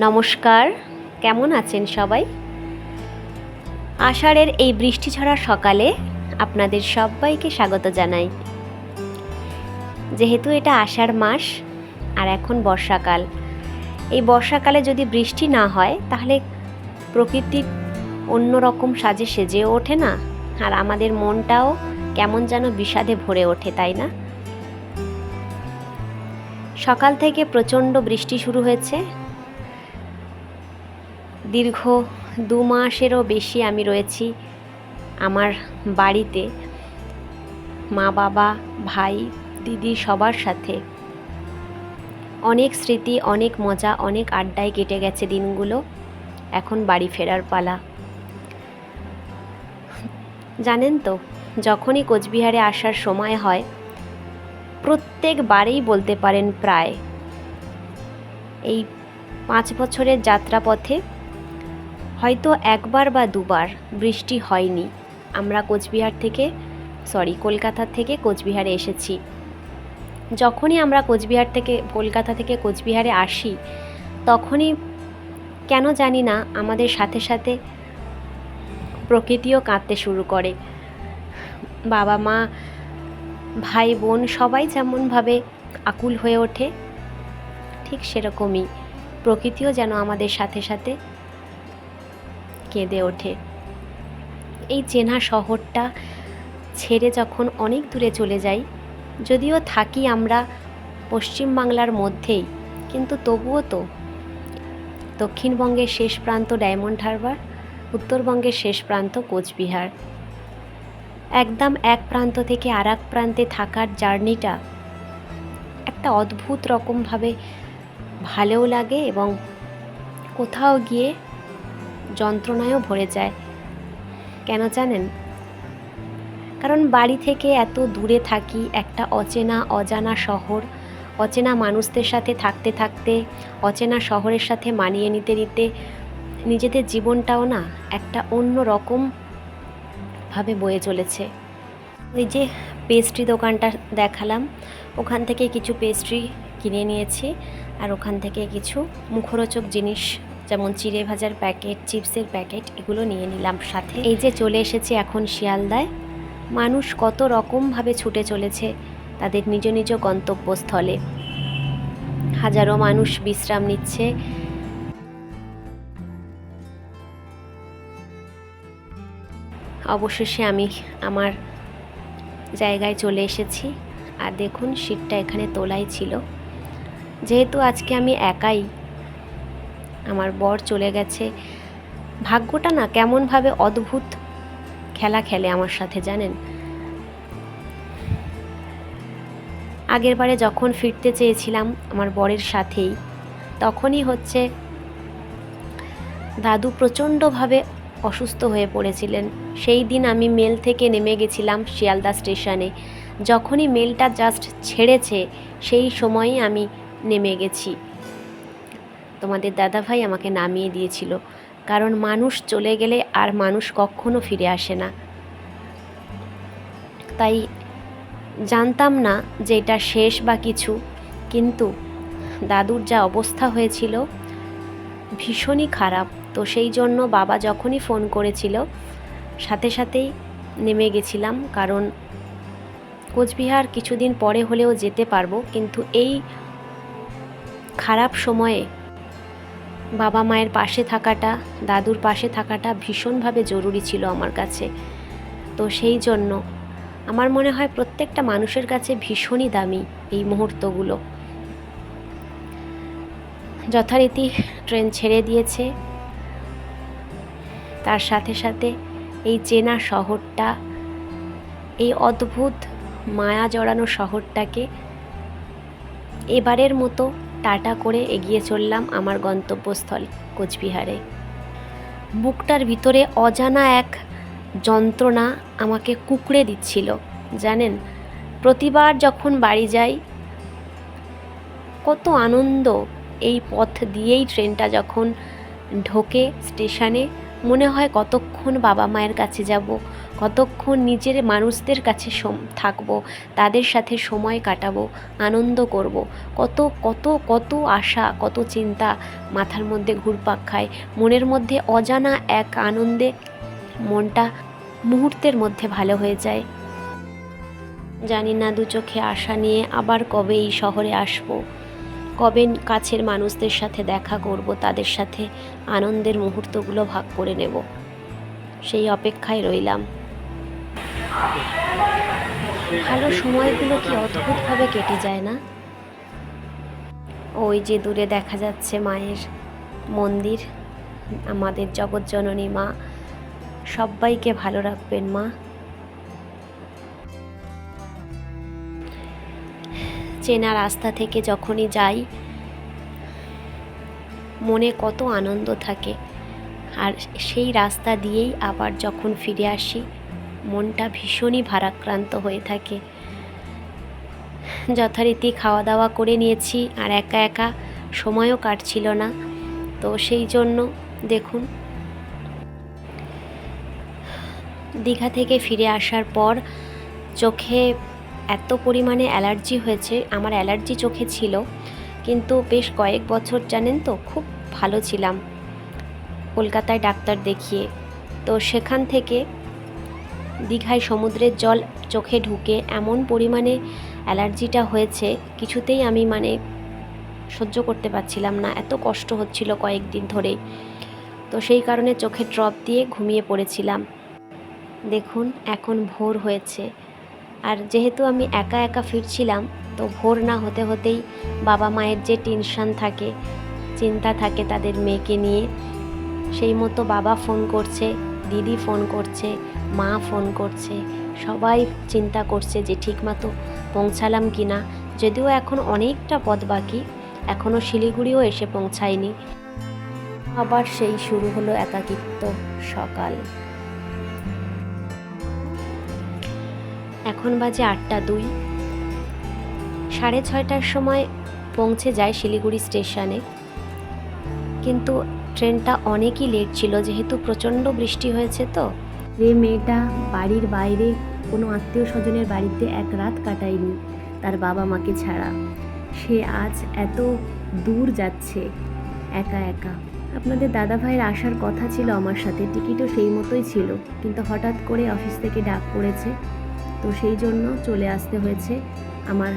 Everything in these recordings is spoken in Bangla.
নমস্কার, কেমন আছেন সবাই? আষাঢ়ের এই বৃষ্টি ঝরা সকালে আপনাদের সবাইকে স্বাগত জানাই। যেহেতু এটা আষাঢ় মাস আর এখন বর্ষাকাল, এই বর্ষাকালে যদি বৃষ্টি না হয় তাহলে প্রকৃতি অন্যরকম সাজে সেজে ওঠে না, আর আমাদের মনটাও কেমন যেন বিষাদে ভরে ওঠে, তাই না? সকাল থেকে প্রচণ্ড বৃষ্টি শুরু হয়েছে। দীর্ঘ 2 মাসেরও বেশি আমি রয়েছি আমার বাড়িতে, মা বাবা ভাই দিদি সবার সাথে। অনেক স্মৃতি, অনেক মজা, অনেক আড্ডায় কেটে গেছে দিনগুলো। এখন বাড়ি ফেরার পালা। জানেন তো, যখনই কোচবিহারে আসার সময় হয় প্রত্যেকবারেই বলতে পারেন প্রায় এই 5 বছরের যাত্রাপথে হয়তো একবার বা দুবার বৃষ্টি হয়নি। আমরা কলকাতা থেকে কোচবিহারে এসেছি। যখনই আমরা কলকাতা থেকে কোচবিহারে আসি, তখনই কেন জানি না আমাদের সাথে সাথে প্রকৃতিও কাঁদতে শুরু করে। বাবা মা ভাই বোন সবাই যেমনভাবে আকুল হয়ে ওঠে, ঠিক সেরকমই প্রকৃতিও যেন আমাদের সাথে সাথে কেঁদে ওঠে। এই চেনা শহরটা ছেড়ে যখন অনেক দূরে চলে যাই, যদিও থাকি আমরা পশ্চিমবাংলার মধ্যেই, কিন্তু তবুও তো দক্ষিণবঙ্গের শেষ প্রান্ত ডায়মন্ড হারবার, উত্তরবঙ্গের শেষ প্রান্ত কোচবিহার। একদম এক প্রান্ত থেকে আর এক প্রান্তে থাকার জার্নিটা একটা অদ্ভুত রকমভাবে ভালোও লাগে এবং কোথাও গিয়ে যন্ত্রণায়ও ভরে যায়। কেন জানেন? কারণ বাড়ি থেকে এত দূরে থাকি, একটা অজানা শহর, অচেনা মানুষদের সাথে থাকতে থাকতে, অচেনা শহরের সাথে মানিয়ে নিতে নিতে নিজেদের জীবনটাও না একটা অন্য রকমভাবে বয়ে চলেছে। ওই যে পেস্ট্রি দোকানটা দেখালাম, ওখান থেকে কিছু পেস্ট্রি কিনে নিয়েছি, আর ওখান থেকে কিছু মুখরোচক জিনিস যেমন চিড়ে ভাজার প্যাকেট, চিপসের প্যাকেট, এগুলো নিয়ে নিলাম সাথে। এই যে চলে এসেছি এখন শিয়ালদায়। মানুষ কত রকমভাবে ছুটে চলেছে তাদের নিজ নিজ গন্তব্যস্থলে। হাজারো মানুষ বিশ্রাম নিচ্ছে। অবশেষে আমি আমার জায়গায় চলে এসেছি, আর দেখুন সিটটা এখানে তোলাই ছিল। যেহেতু আজকে আমি একাই, আমার বর চলে গেছে। ভাগ্যটা না কেমনভাবে অদ্ভুত খেলা খেলে আমার সাথে, জানেন? আগেরবারে যখন ফিরতে চেয়েছিলাম আমার বরের সাথেই, তখনই দাদু প্রচণ্ডভাবে অসুস্থ হয়ে পড়েছিলেন। সেই দিন আমি মেল থেকে নেমে গেছিলাম শিয়ালদা স্টেশনে। যখনই মেলটা জাস্ট ছেড়েছে সেই সময়ই আমি নেমে গেছি। তোমাদের দাদাভাই আমাকে নামিয়ে দিয়েছিল, কারণ মানুষ চলে গেলে আর মানুষ কখনো ফিরে আসে না। তাই জানতাম না যে এটা শেষ বা কিছু, কিন্তু দাদুর যা অবস্থা হয়েছিল ভীষণই খারাপ। তো সেই জন্য বাবা যখনই ফোন করেছিল সাথে সাথেই নেমে গেছিলাম, কারণ কোচবিহার কিছুদিন পরে হলেও যেতে পারবো, কিন্তু এই খারাপ সময়ে বাবা মায়ের পাশে থাকাটা, দাদুর পাশে থাকাটা ভীষণভাবে জরুরি ছিল আমার কাছে। তো সেই জন্য আমার মনে হয় প্রত্যেকটা মানুষের কাছে ভীষণই দামি এই মুহূর্তগুলো। যথারীতি ট্রেন ছেড়ে দিয়েছে, তার সাথে সাথে এই চেনা শহরটা, এই অদ্ভুত মায়া জড়ানো শহরটাকে এবারের মতো টাটা করে এগিয়ে চললাম আমার গন্তব্যস্থল কোচবিহারে। বুকটার ভিতরে অজানা এক যন্ত্রণা আমাকে কুঁকড়ে দিচ্ছিল, জানেন? প্রতিবার যখন বাড়ি যাই কত আনন্দ। এই পথ দিয়েই ট্রেনটা যখন ঢোকে স্টেশনে, মনে হয় কতক্ষণ বাবা মায়ের কাছে যাব, কতক্ষণ নিজের মানুষদের কাছে থাকবো, তাদের সাথে সময় কাটাবো, আনন্দ করব। কত কত কত আশা, কত চিন্তা মাথার মধ্যে ঘুরপাক খায়। মনের মধ্যে অজানা এক আনন্দে মনটা মুহূর্তের মধ্যে ভালো হয়ে যায়। জানি না দু চোখে আশা নিয়ে আবার কবে এই শহরে আসব, কবে কাছের মানুষদের সাথে দেখা করব, তাদের সাথে আনন্দের মুহূর্তগুলো ভাগ করে নেব, সেই অপেক্ষায় রইলাম। ভালো সময়গুলো কি অদ্ভুতভাবে কেটে যায় না? ওই যে দূরে দেখা যাচ্ছে মায়ের মন্দির, আমাদের জগৎজননী মা। সবাইকে ভালো রাখবেন মা। চেনা রাস্তা থেকে যখনই যাই মনে কত আনন্দ থাকে, আর সেই রাস্তা দিয়েই আবার যখন ফিরে আসি মনটা ভীষণই ভারাক্রান্ত হয়ে থাকে। যথারীতি খাওয়া দাওয়া করে নিয়েছি, আর একা একা সময়ও কাটছিল না, তো সেই জন্য দেখুন দীঘা থেকে ফিরে আসার পর চোখে এত পরিমাণে অ্যালার্জি হয়েছে। আমার অ্যালার্জি চোখে ছিল, কিন্তু বেশ কয়েক বছর জানেন তো খুব ভালো ছিলাম কলকাতায় ডাক্তার দেখিয়ে। তো সেখান থেকে দীঘায় সমুদ্রের জল চোখে ঢুকে এমন পরিমাণে অ্যালার্জিটা হয়েছে, কিছুতেই আমি সহ্য করতে পারছিলাম না, এত কষ্ট হচ্ছিল কয়েকদিন ধরেই। তো সেই কারণে চোখে ড্রপ দিয়ে ঘুমিয়ে পড়েছিলাম। দেখুন এখন ভোর হয়েছে, আর যেহেতু আমি একা একা ফিরছিলাম, তো ভোর না হতে হতেই বাবা মায়ের যে টেনশন থাকে, চিন্তা থাকে তাদের মেয়েকে নিয়ে, সেই মতো বাবা ফোন করছে, দিদি ফোন করছে, মা ফোন করছে, সবাই চিন্তা করছে যে ঠিকমতো পৌঁছালাম কি না। যদিও এখন অনেকটা পথ বাকি, এখনও শিলিগুড়িও এসে পৌঁছায়নি। আবার সেই শুরু হলো একাকিত্ব সকাল। এখন বাজে 8:02। 6:30টার সময় পৌঁছে যায় শিলিগুড়ি স্টেশনে, কিন্তু ট্রেনটা অনেকই লেট ছিল, যেহেতু প্রচণ্ড বৃষ্টি হয়েছে। তো যে মেয়েটা বাড়ির বাইরে কোনো আত্মীয় স্বজনের বাড়িতে এক রাত কাটায়নি তার বাবা মাকে ছাড়া, সে আজ এত দূর যাচ্ছে একা একা। আপনাদের দাদা ভাইয়ের আসার কথা ছিল আমার সাথে, টিকিটও সেই মতোই ছিল, কিন্তু হঠাৎ করে অফিস থেকে ডাক পড়েছে, তো সেই জন্য চলে আসতে হয়েছে আমার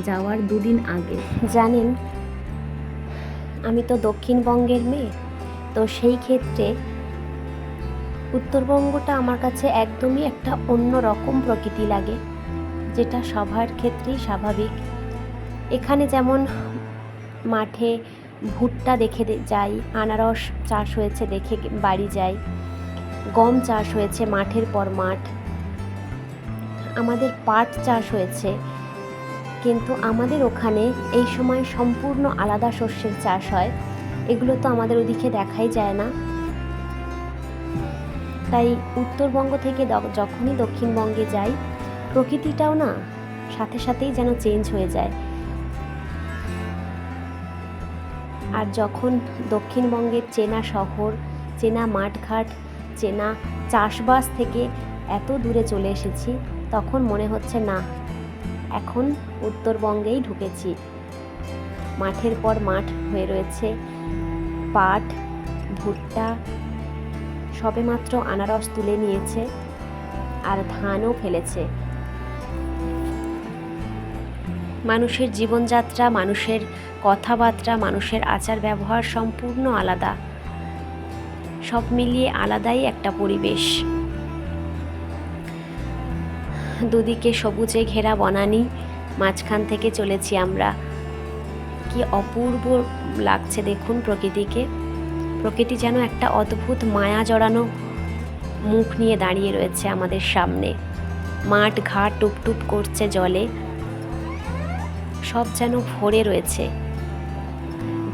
যাওয়ার 2 দিন আগে। জানেন আমি তো দক্ষিণবঙ্গের মেয়ে, তো সেই ক্ষেত্রে উত্তরবঙ্গটা আমার কাছে একদমই একটা অন্য রকম প্রকৃতি লাগে, যেটা সবার ক্ষেত্রেই স্বাভাবিক। এখানে যেমন মাঠে ভুট্টা দেখে যাই, আনারস চাষ হয়েছে দেখে বাড়ি যাই, গম চাষ হয়েছে মাঠের পর মাঠ, আমাদের পাট চাষ হয়েছে, কিন্তু আমাদের ওখানে এই সময় সম্পূর্ণ আলাদা শস্যের চাষ হয়। এগুলো তো আমাদের ওদিকে দেখাই যায় না। তাই উত্তরবঙ্গ থেকে যখনই দক্ষিণবঙ্গে যাই, প্রকৃতিটাও না সাথে সাথেই যেন চেঞ্জ হয়ে যায়। আর যখন দক্ষিণবঙ্গের চেনা শহর, চেনা মাঠঘাট, চেনা চাষবাস থেকে এত দূরে চলে এসেছি, তখন মনে হচ্ছে না, এখন উত্তরবঙ্গেই ঢুকেছি। মাঠের পর মাঠ হয়ে রয়েছে, পাট, ভুট্টা, সবেমাত্র আনারস তুলে নিয়েছে, আর ধানও ফেলেছে। মানুষের জীবনযাত্রা, মানুষের কথাবার্তা, মানুষের আচার ব্যবহার সম্পূর্ণ আলাদা, সব মিলিয়ে আলাদাই একটা পরিবেশ। দুদিকে সবুজে ঘেরা বনানী, মাঝখান থেকে চলেছি আমরা। কি অপূর্ব লাগছে দেখুন প্রকৃতিকে। প্রকৃতি যেন একটা অদ্ভুত মায়া জড়ানো মুখ নিয়ে দাঁড়িয়ে রয়েছে আমাদের সামনে। মাঠ ঘাট টুপটুপ করছে জলে, সব যেন ভরে রয়েছে।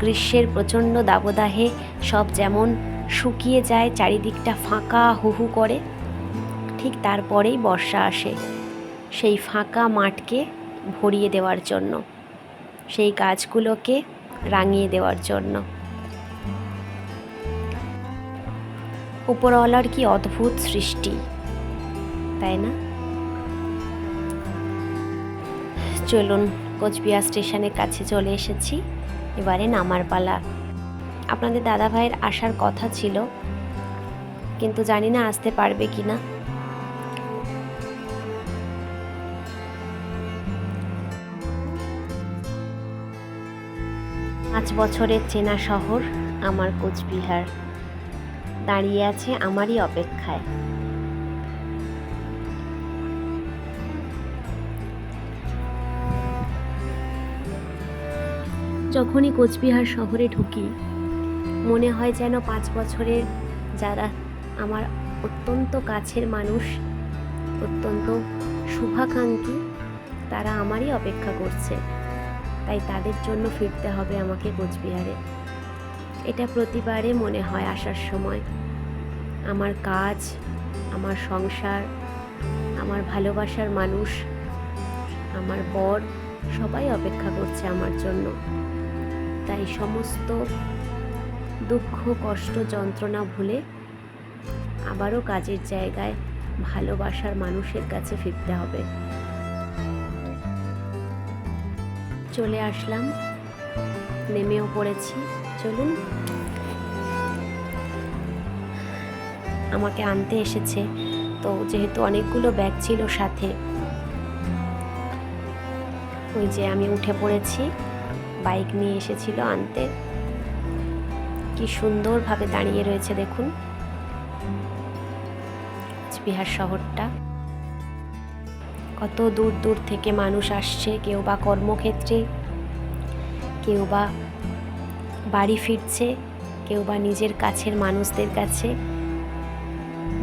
গ্রীষ্মের প্রচণ্ড দাবদাহে সব যেমন শুকিয়ে যায়, চারিদিকটা ফাঁকা হুহু করে, ঠিক তারপরেই বর্ষা আসে সেই ফাঁকা মাঠকে ভরিয়ে দেওয়ার জন্য, সেই গাছগুলোকে রাঙিয়ে দেওয়ার জন্য। উপরওয়ালার কি অদ্ভুত সৃষ্টি। তাই না? চলুন, কোচবিহার স্টেশনের কাছে চলে এসেছি, এবারে নামার পালা। আপনাদের দাদাভাইয়ের আসার কথা ছিল, কিন্তু জানি না আসতে পারবে কি না। পাঁচ বছরের চেনা শহর আমার কোচবিহার দাঁড়িয়ে আছে আমারই অপেক্ষায়। যখনই কোচবিহার শহরে ঢুকি মনে হয় যেন 5 বছরের যারা আমার অত্যন্ত কাছের মানুষ, অত্যন্ত শুভাকাঙ্ক্ষী, তারা আমারই অপেক্ষা করছে। তাই তাদের জন্য ফিরতে হবে আমাকে কোচবিহারে। এটা প্রতিবারে মনে হয় আসার সময়। আমার কাজ, আমার সংসার, আমার ভালোবাসার মানুষ, আমার বর সবাই অপেক্ষা করছে আমার জন্য। তাই সমস্ত দুঃখ, কষ্ট, যন্ত্রণা ভুলে আবারও কাজের জায়গায় ভালোবাসার মানুষের কাছে ফিরতে হবে। চলে আসলাম, নেমেও পড়েছি। চলুন, আমাকে আনতে এসেছে তো, যেহেতু অনেকগুলো ব্যাগ ছিল সাথে, ওই যে আমি উঠে পড়েছি। বাইক নিয়ে এসেছিল আনতে। কি সুন্দরভাবে দাঁড়িয়ে রয়েছে দেখুন কোচবিহার শহরটা। কত দূর দূর থেকে মানুষ আসছে, কেউ বা কর্মক্ষেত্রে, কেউ বা বাড়ি ফিরছে, কেউ বা নিজের কাছের মানুষদের কাছে।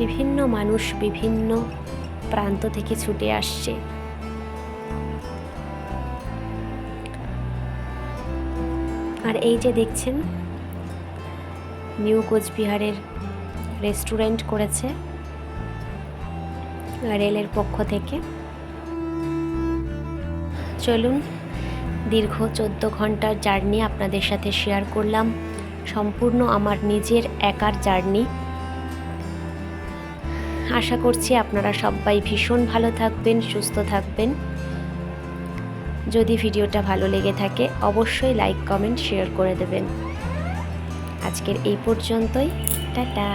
বিভিন্ন মানুষ বিভিন্ন প্রান্ত থেকে ছুটে আসছে। আর এই যে দেখছেন, নিউ কোচবিহারের রেস্টুরেন্ট করেছে রেলের পক্ষ থেকে। চলুন, দীর্ঘ 14 ঘন্টার জার্নি আপনাদের সাথে শেয়ার করলাম, সম্পূর্ণ আমার নিজের একার জার্নি। আশা করছি আপনারা সবাই ভীষণ ভালো থাকবেন, সুস্থ থাকবেন। যদি ভিডিওটা ভালো লেগে থাকে অবশ্যই লাইক, কমেন্ট, শেয়ার করে দেবেন। আজকের এই পর্যন্তই, টাটা।